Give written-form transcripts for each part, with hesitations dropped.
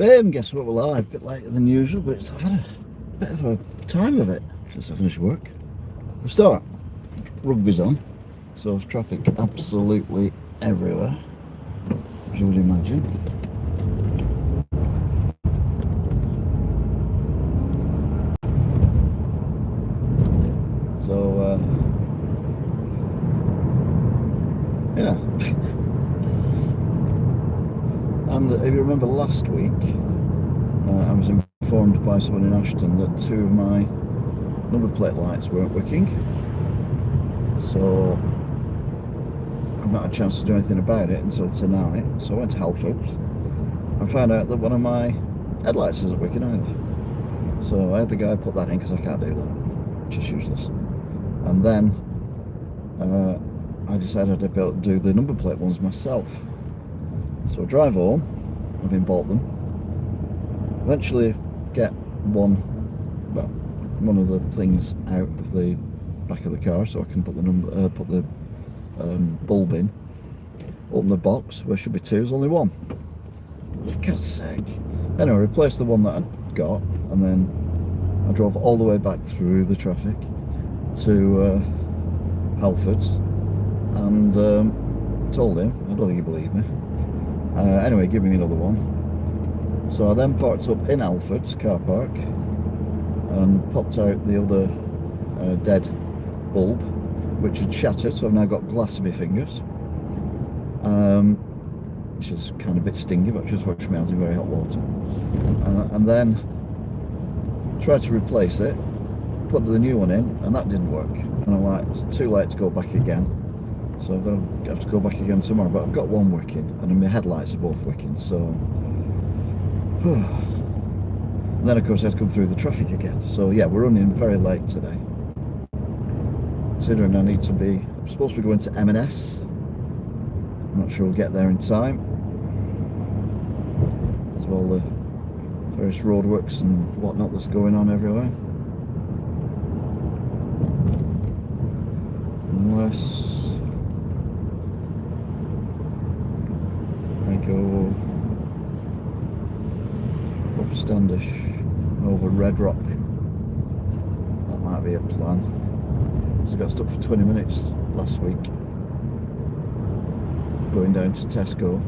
Guess what? Well, I'm a bit later than usual, but I've had a bit of a time of it since I finished work. We start. Rugby's on, so there's traffic absolutely everywhere, as you would imagine. So, yeah. And if you remember last week, I was informed by someone in Ashton that 2 of my number plate lights weren't working. So I've not had a chance to do anything about it until tonight. So I went to Halfords and found out that one of my headlights isn't working either. So I had the guy put that in because I can't do that, which is useless. And then I decided I'd be able to do the number plate ones myself. So I drive home, having bought them, eventually get one of the things out of the back of the car so I can put the bulb in. Open the box, where should be 2, there's only 1. For God's sake. Anyway, I replaced the one that I got, and then I drove all the way back through the traffic to Halfords and told him, I don't think he believed me. Anyway, give me another one. So I then parked up in Halfords car park and popped out the other dead bulb, which had shattered, so I've now got glass in my fingers, which is kind of a bit stingy, but just washed my hands in very hot water, and then tried to replace it, put the new one in, and that didn't work, and I'm like, it's too late to go back again, so I'm going to have to go back again tomorrow, but I've got one working, and my headlights are both working, so and then of course I had to come through the traffic again, so yeah, we're running very late today. Considering I need to be, I'm supposed to be going to M&S. I'm not sure we'll get there in time. There's all the various roadworks and whatnot that's going on everywhere. Unless I go up Standish over Red Rock. That might be a plan. I got stuck for 20 minutes last week going down to Tesco,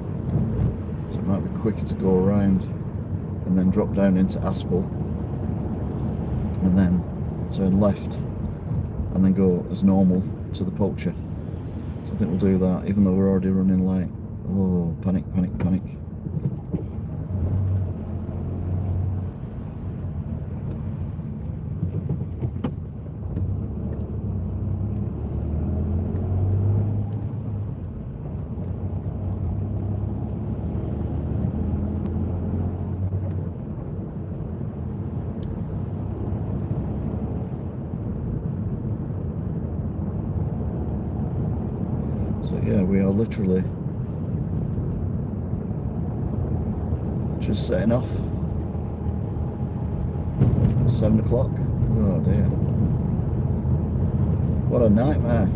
so it might be quicker to go around and then drop down into Aspel and then turn left and then go as normal to the Poacher. So I think we'll do that, even though we're already running late. Oh, panic, panic, panic. Yeah, we are literally just setting off. 7 o'clock. Oh dear. What a nightmare.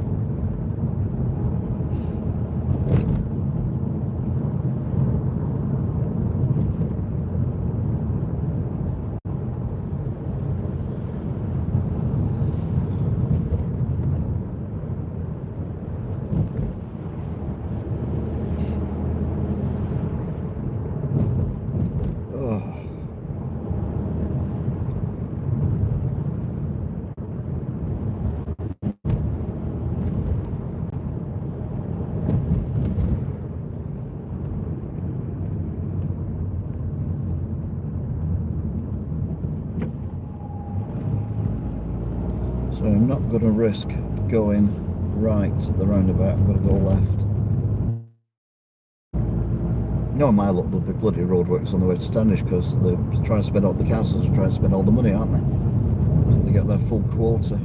So I'm not going to risk going right at the roundabout, I'm going to go left. No, my luck, there'll be bloody roadworks on the way to Standish because they're trying to spend all, the councils are trying to spend all the money, aren't they? So they get their full quota.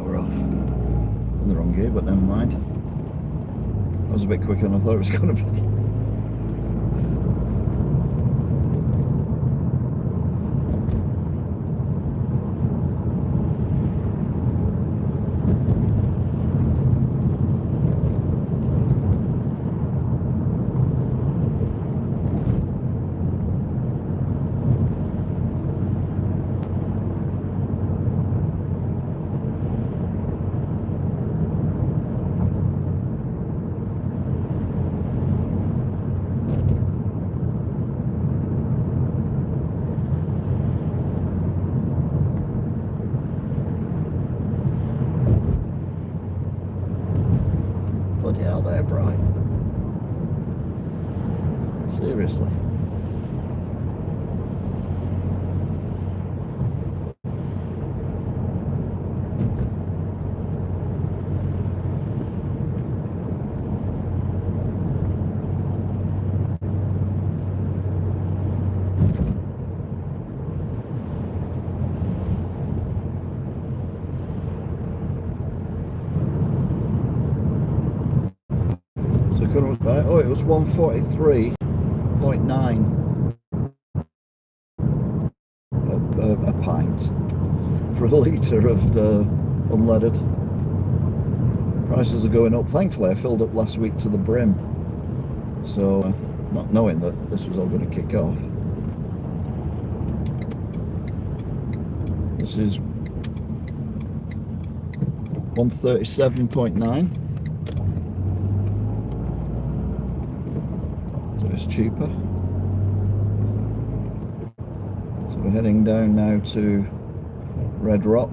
We're off in the wrong gear, but never mind. That was a bit quicker than I thought it was going to be. Bloody hell, they're bright. Seriously. Oh, it was 143.9 a pint for a litre of the unleaded. Prices are going up. Thankfully, I filled up last week to the brim, so not knowing that this was all going to kick off. This is 137.9. It's cheaper. So we're heading down now to Red Rock.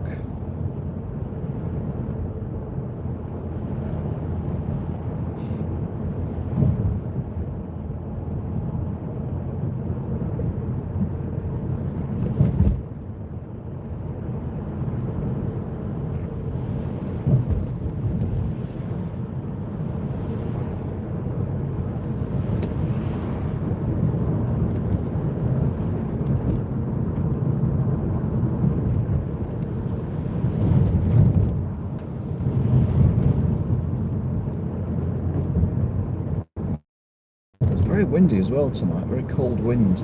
Very windy as well tonight, very cold wind.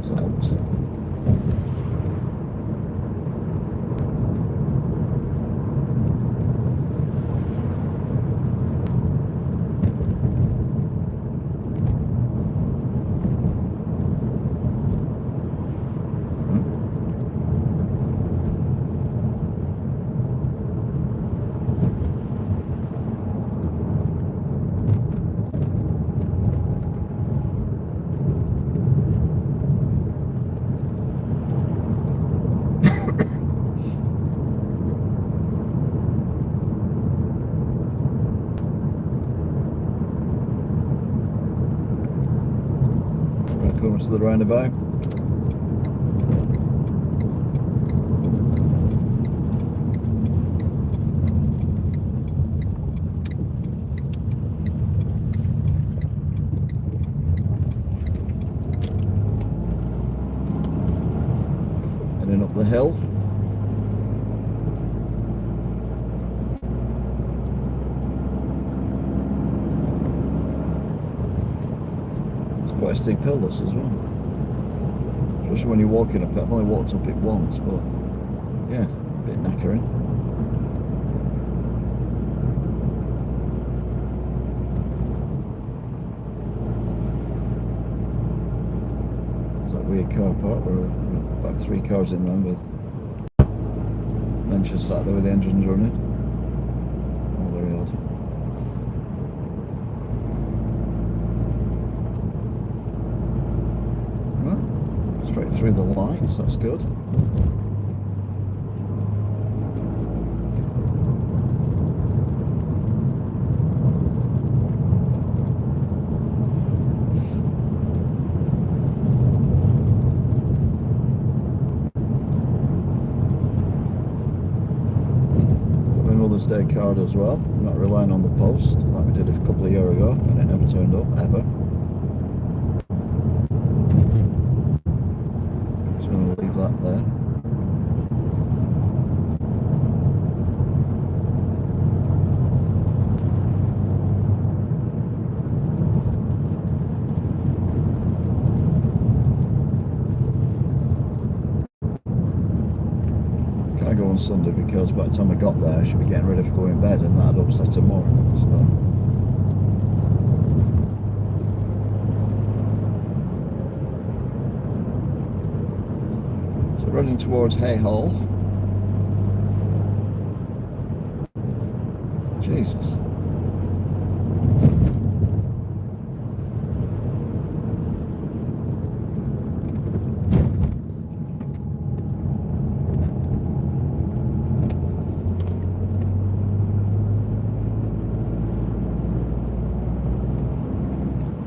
So that helps. To the roundabout. Heading up the hill. Quite a steep hill this as well, especially when you're walking up it. I've only walked up it once, but yeah, a bit knackering. It's that weird car park where about 3 cars in there with men just sat there with the engines running. Oh, very odd. Straight through the lights, that's good. Got my Mother's Day card as well. I'm not relying on the post like we did a couple of years ago and it never turned up, ever. Leave that there. on Sunday because by the time I got there I should be getting ready for going to bed, and that'd upset her more. So running towards Hayhall. Jesus.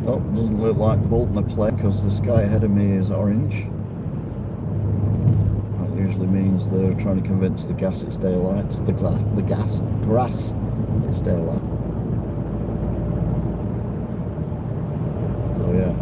Oh, doesn't look like Bolton are playing because the sky ahead of me is orange. That usually means they're trying to convince the gas it's daylight. The grass it's daylight. So yeah.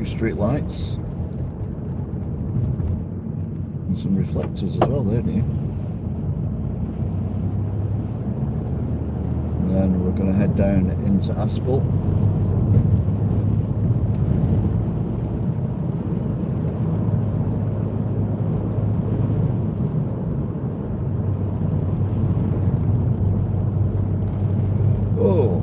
Street lights and some reflectors as well there, new. And then we're going to head down into Aspel. Oh.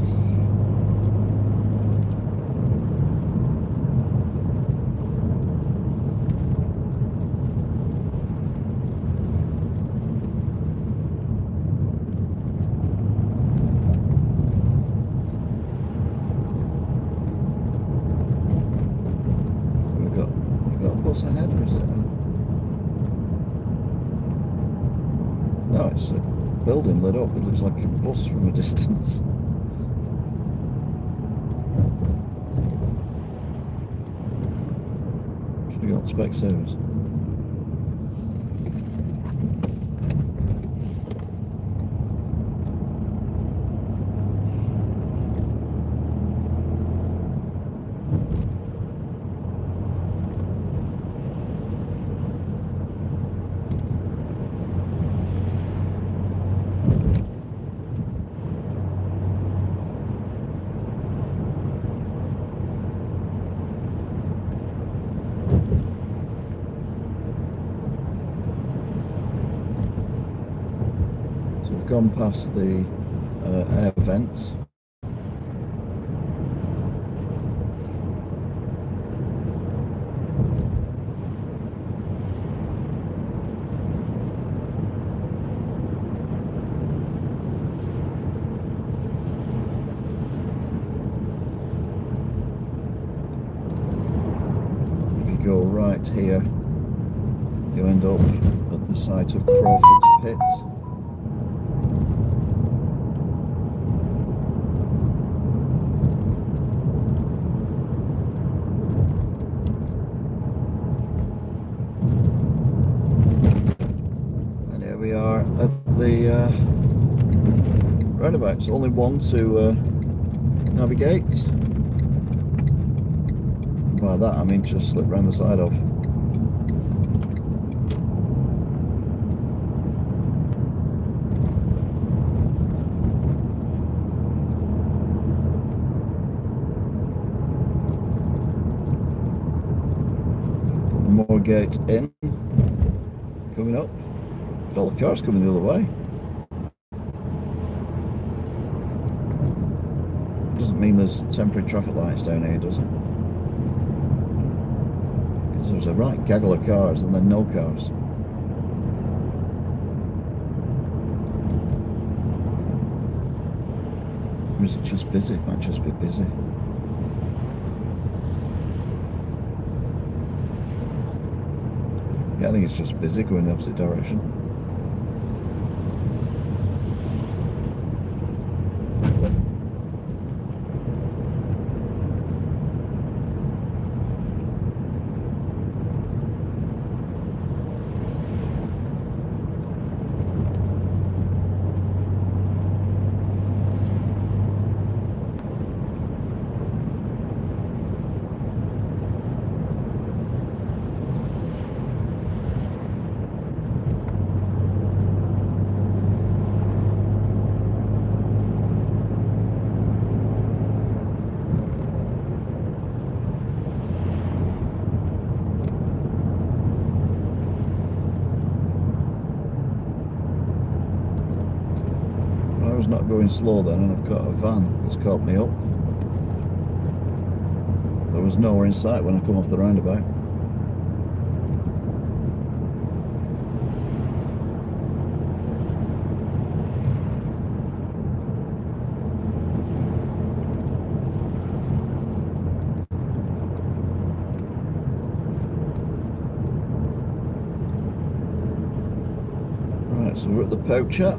Bus ahead, or is it? No, it's a building lit up. It looks like a bus from a distance. Should have got Specsavers. Gone past the air vents. If you go right here, you end up at the site of Crawford's Pit. We are at the roundabout. It's only one to navigate. By that I mean just slip round the side of. More gate in coming up. All the cars coming the other way. Doesn't mean there's temporary traffic lights down here, does it? Because there's a right gaggle of cars and then no cars. Or is it just busy? It might just be busy. Yeah, I think it's just busy going the opposite direction. I was not going slow then, and I've got a van that's caught me up. There was nowhere in sight when I come off the roundabout. Right, so we're at the poacher.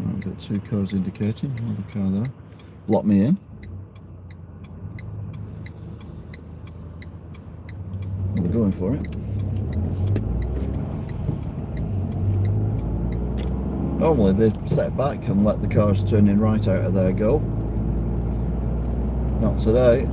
I've got two cars indicating, another car there. Block me in. They're going for it. Normally they set back and let the cars turn in right out of their go. Not today.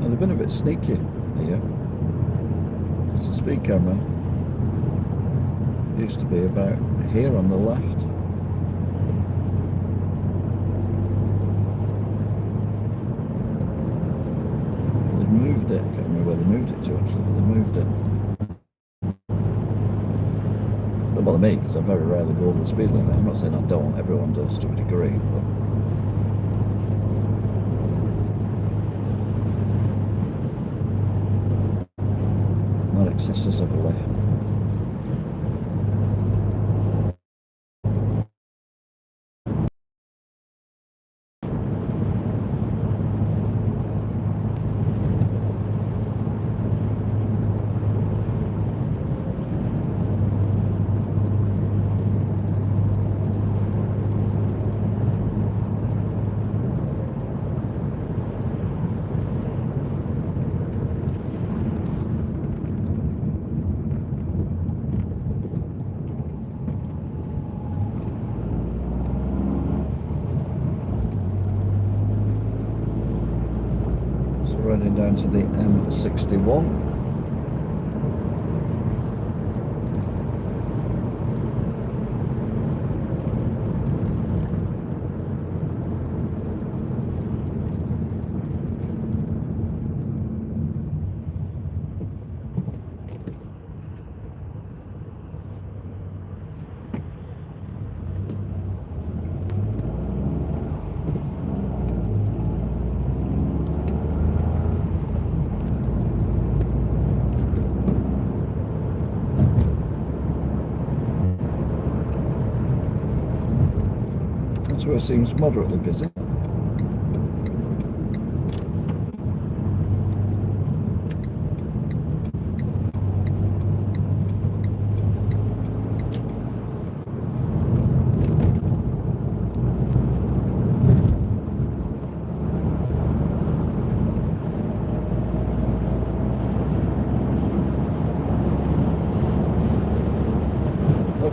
They've been a bit sneaky here, because the speed camera used to be about here on the left. They've moved it. I can't remember where they moved it to actually, but they moved it. Don't bother me, because I very rarely go over the speed limit. I'm not saying I don't, everyone does to a degree, but not excessively. Running down to the M61. That's where it seems moderately busy.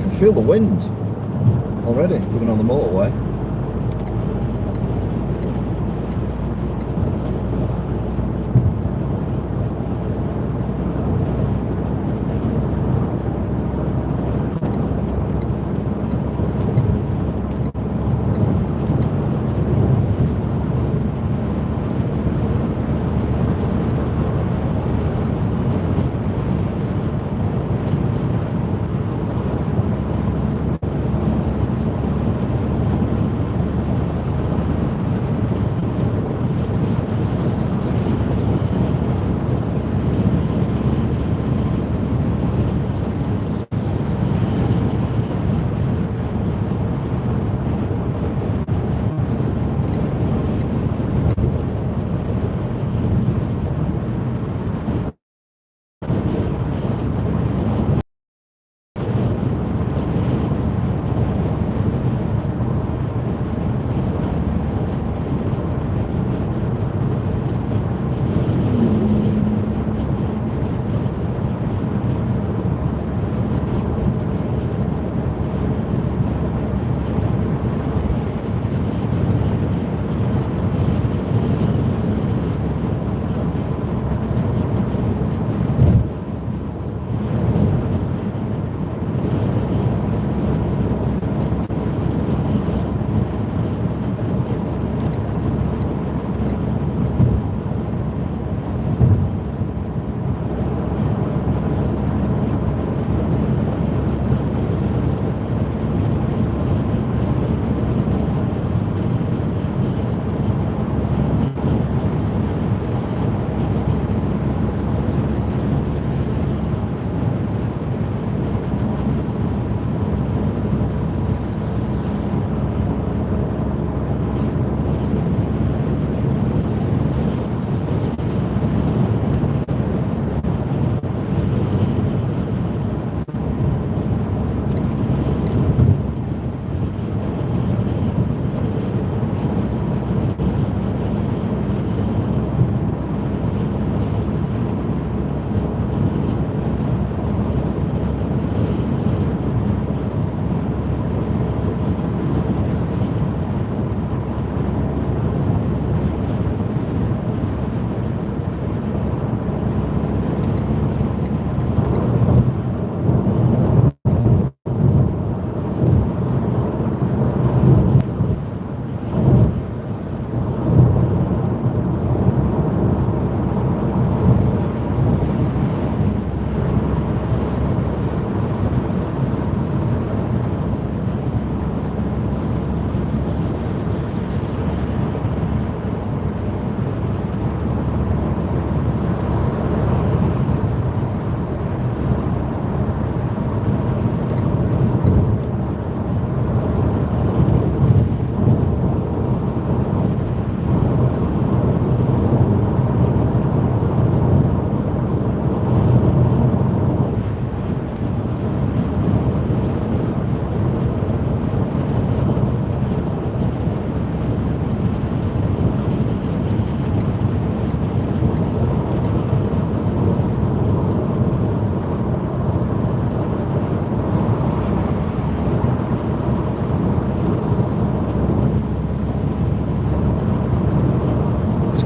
can feel the wind already coming on the motorway.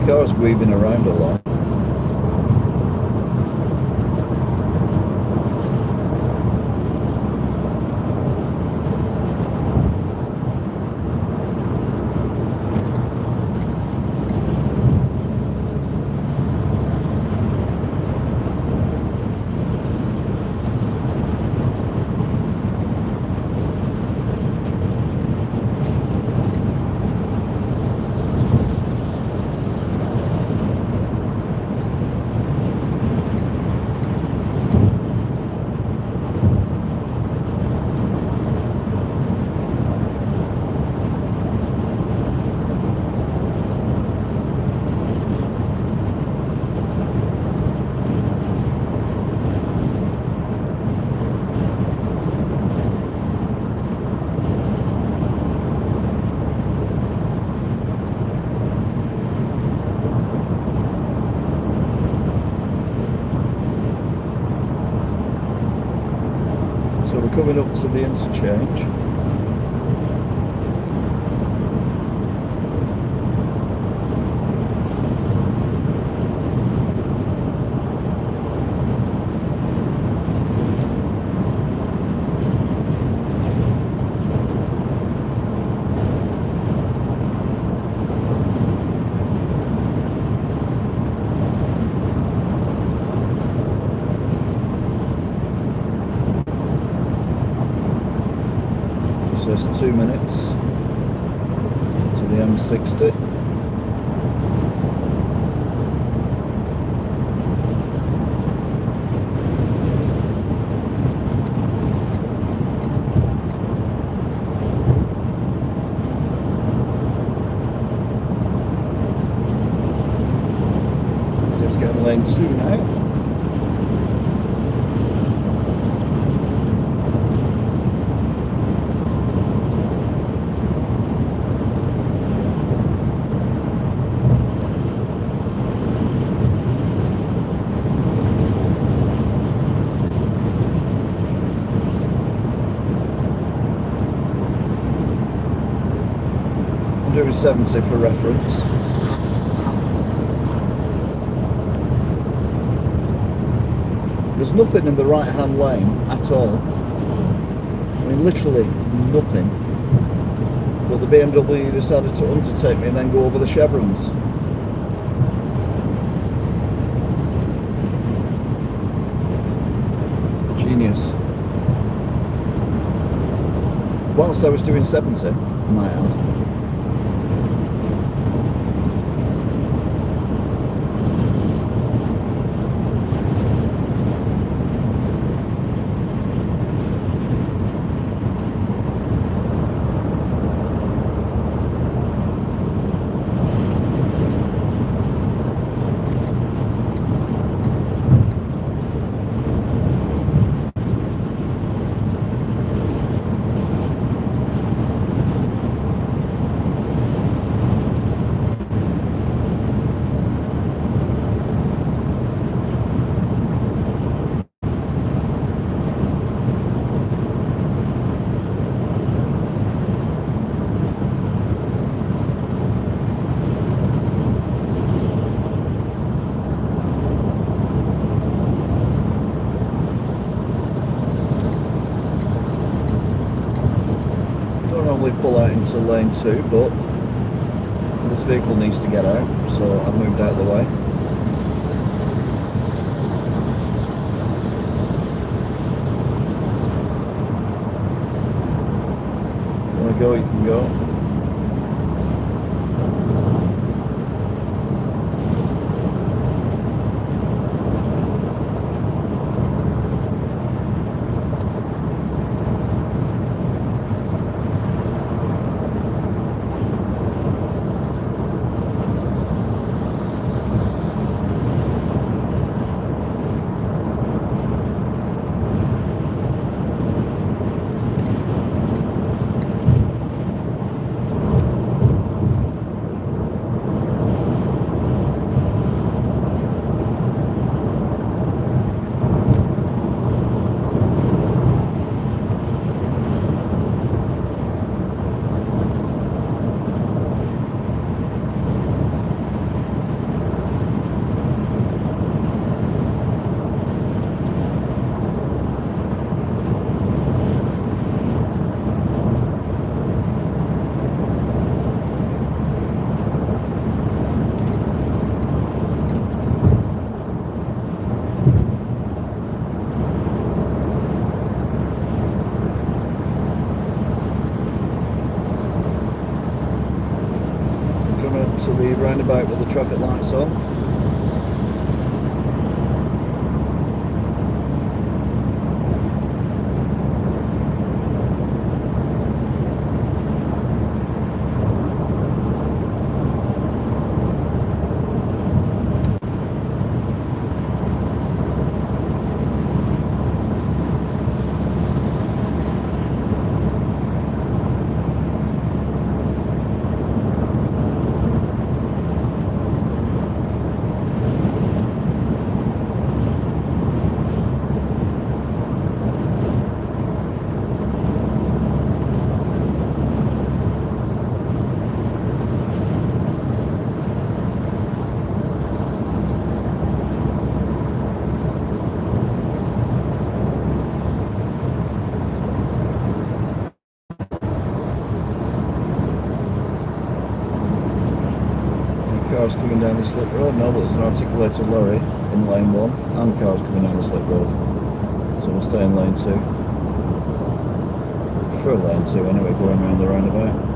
Car's weaving around a lot. So we're coming up to the interchange. So it's 2 minutes to the M60. Just getting lane 2 now. I'm doing 70 for reference. There's nothing in the right hand lane at all. I mean, literally nothing. But the BMW decided to undertake me and then go over the chevrons. Genius. Whilst I was doing 70, I might add. Pull out into lane 2, but this vehicle needs to get out, so I've moved out of the way. Want to go, you can go. To the roundabout with the traffic lights on. cars coming down the slip road? No, but there's an articulated lorry in lane 1 and cars coming down the slip road. So we'll stay in lane 2. For lane 2 anyway, going around the roundabout.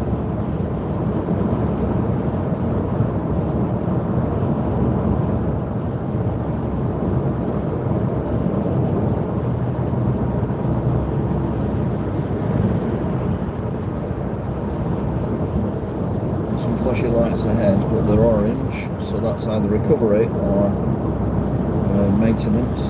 Some flashy lights ahead, but they're orange, so that's either recovery or maintenance.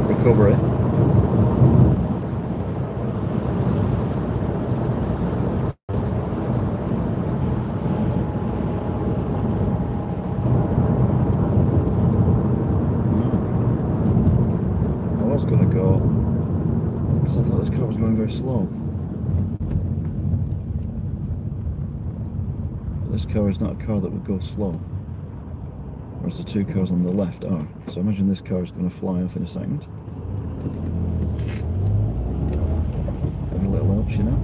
Recovery. Going to go because I thought this car was going very slow. But this car is not a car that would go slow, whereas the two cars on the left are. So imagine this car is going to fly off in a second. Every little helps, you know.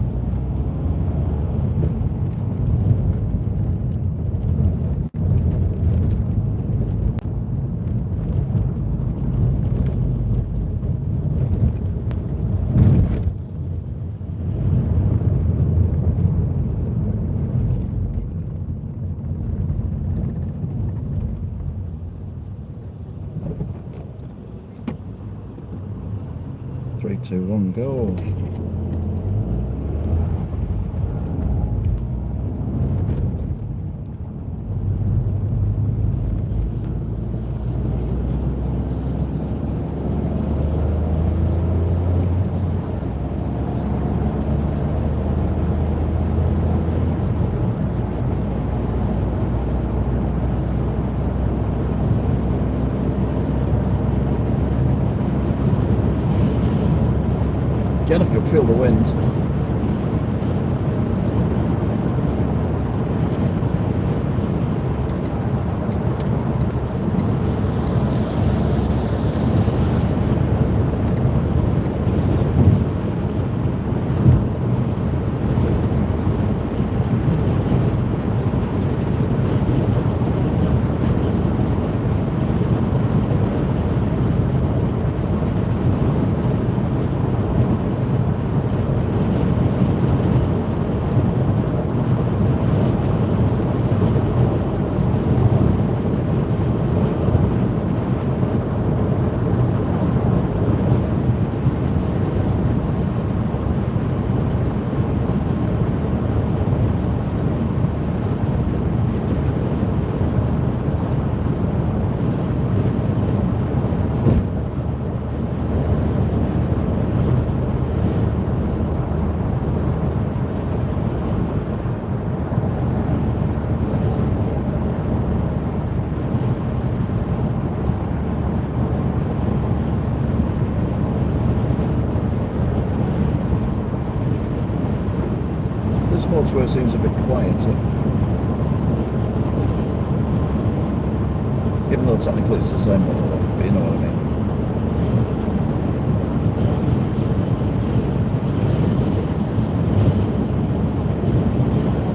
Three, two, one, go. Again, I can feel the wind. This motorway seems a bit quieter, even though technically it's the same motorway, but you know what I mean.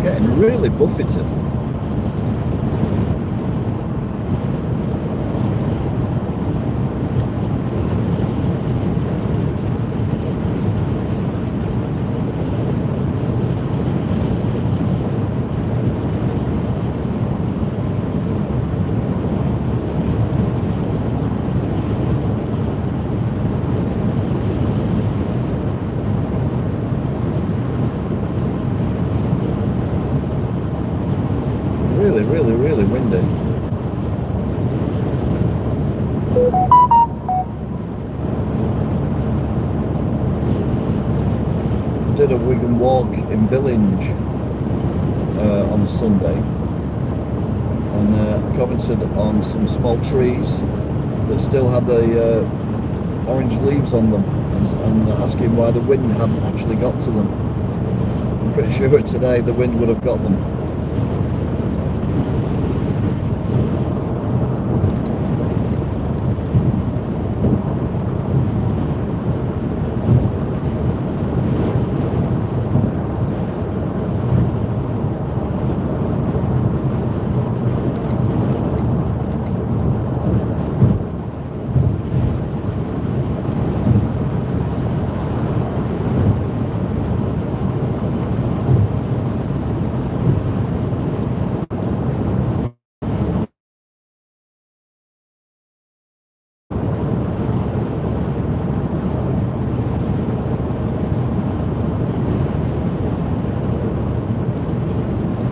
Getting really buffeted. Really windy. Did a Wigan walk in Billinge on Sunday, and I commented on some small trees that still had the orange leaves on them, and asking why the wind hadn't actually got to them. pretty sure today the wind would have got them.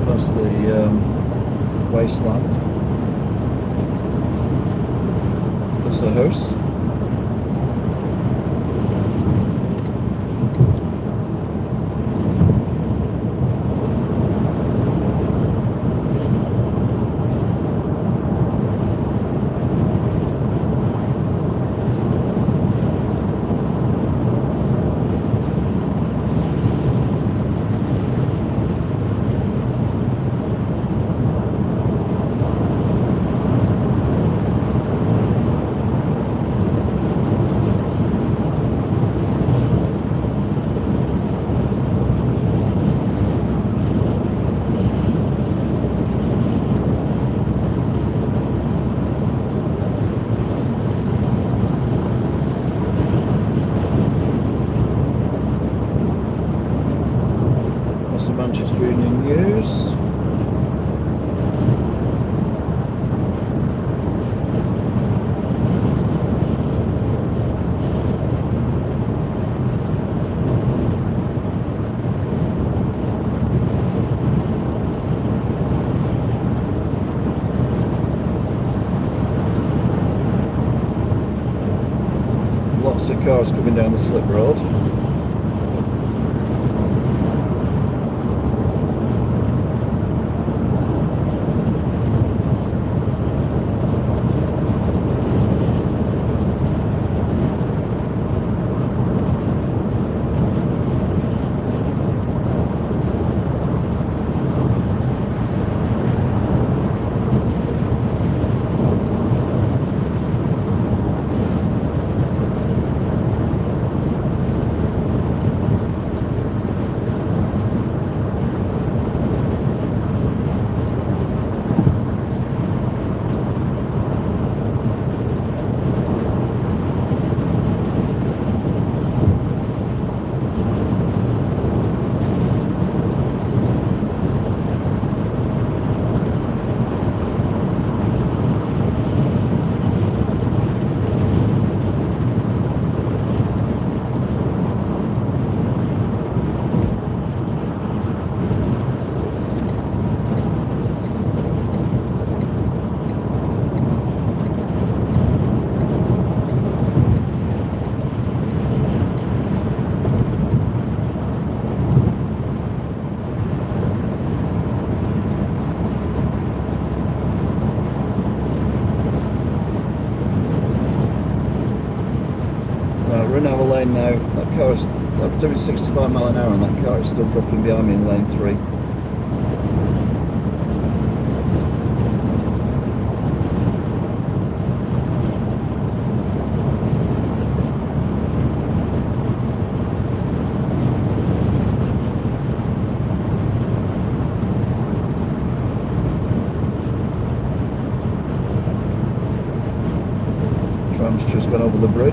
That's the wasteland. That's the house. Manchester Evening News. Lots of cars coming down the slip road. We're in our lane now. That car is doing 65 mile an hour and that car is still dropping behind me in lane 3. Tram's just gone over the bridge.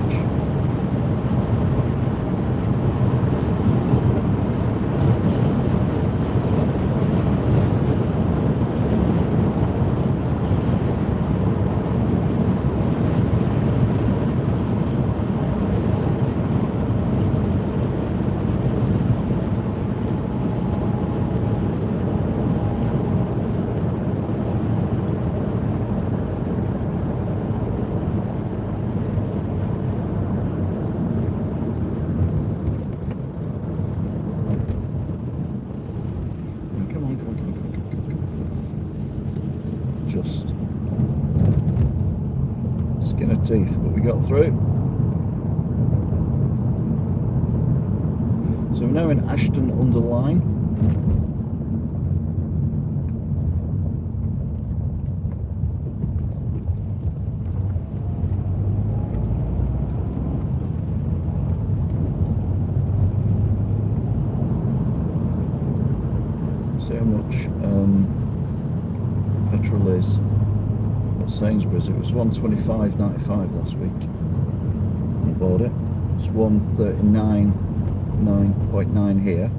Just skin of teeth, but we got through. So we're now in Ashton-under-Lyne. See how much petrol is at Sainsbury's. It was 125.95 last week. I bought it. It's 139.9 here.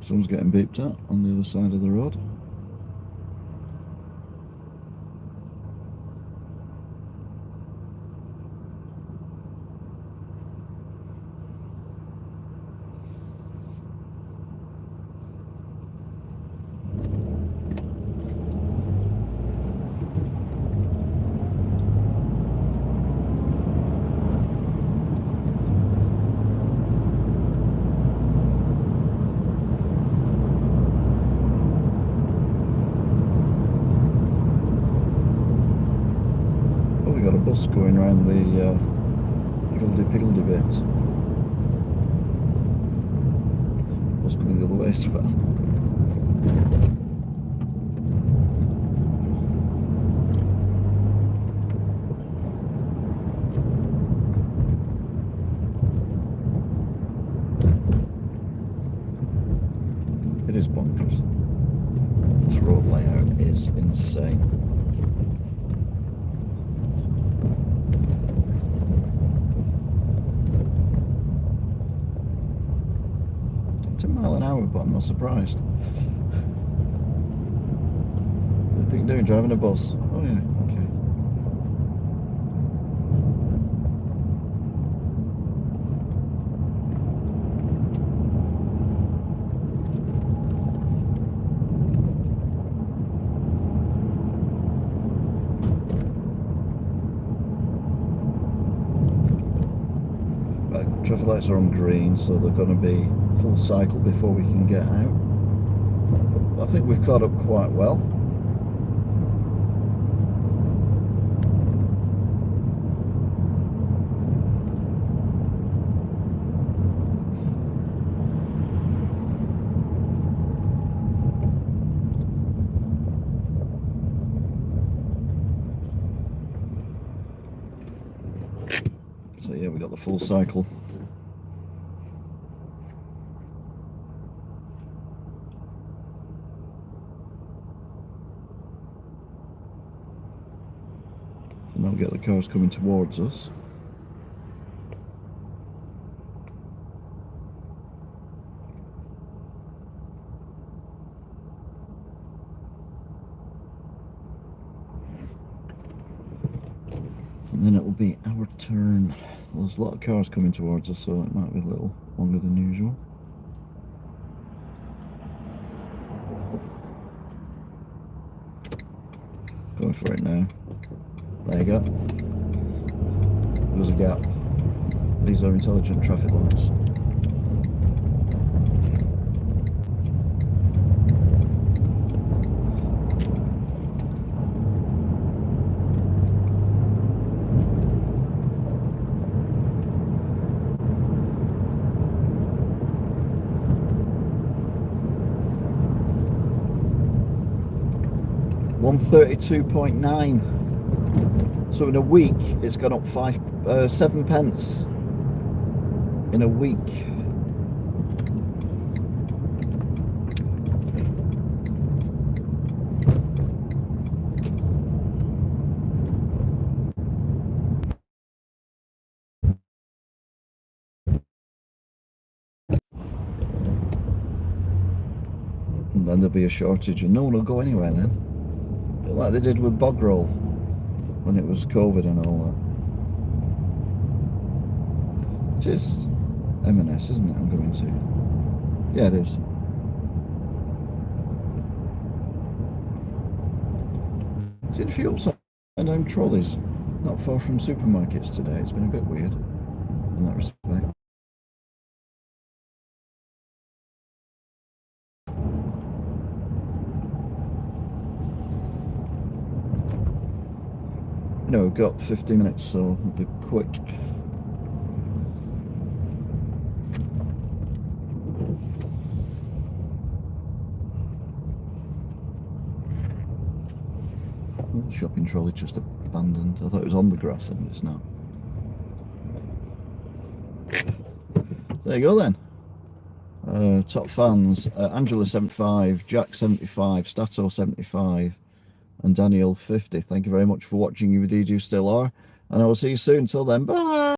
Someone's getting beeped at on the other side of the road. We got a bus going around the higgledy-piggledy bit. Bus coming the other way as well. It is bonkers. This road layout is insane. Mile an hour, but I'm not surprised. What do you think you're doing, driving a bus? Oh yeah, okay. Right, traffic lights are on green, so they're going to be full cycle before we can get out. I think we've caught up quite well. So yeah, we got the full cycle. Now get the cars coming towards us. And then it will be our turn. Well, there's a lot of cars coming towards us, so it might be a little longer than usual. Going for it now. There you go. There was a gap. These are intelligent traffic lights. £132.9. So in a week, it's gone up 7 pence. In a week. And then there'll be a shortage and no one will go anywhere then. Like they did with bog roll when it was COVID and all that. It is M&S, isn't it? I'm going to. Yeah, it is. Did a few upside down trolleys not far from supermarkets today. It's been a bit weird in that respect. you know, we've got 15 minutes, so we'll be quick. The shopping trolley just abandoned. I thought it was on the grass and it's not. There you go then. Top fans, Angela 75, Jack 75, Stato 75 and Daniel 50. Thank you very much for watching, if indeed you still are, and I will see you soon. Till then, bye.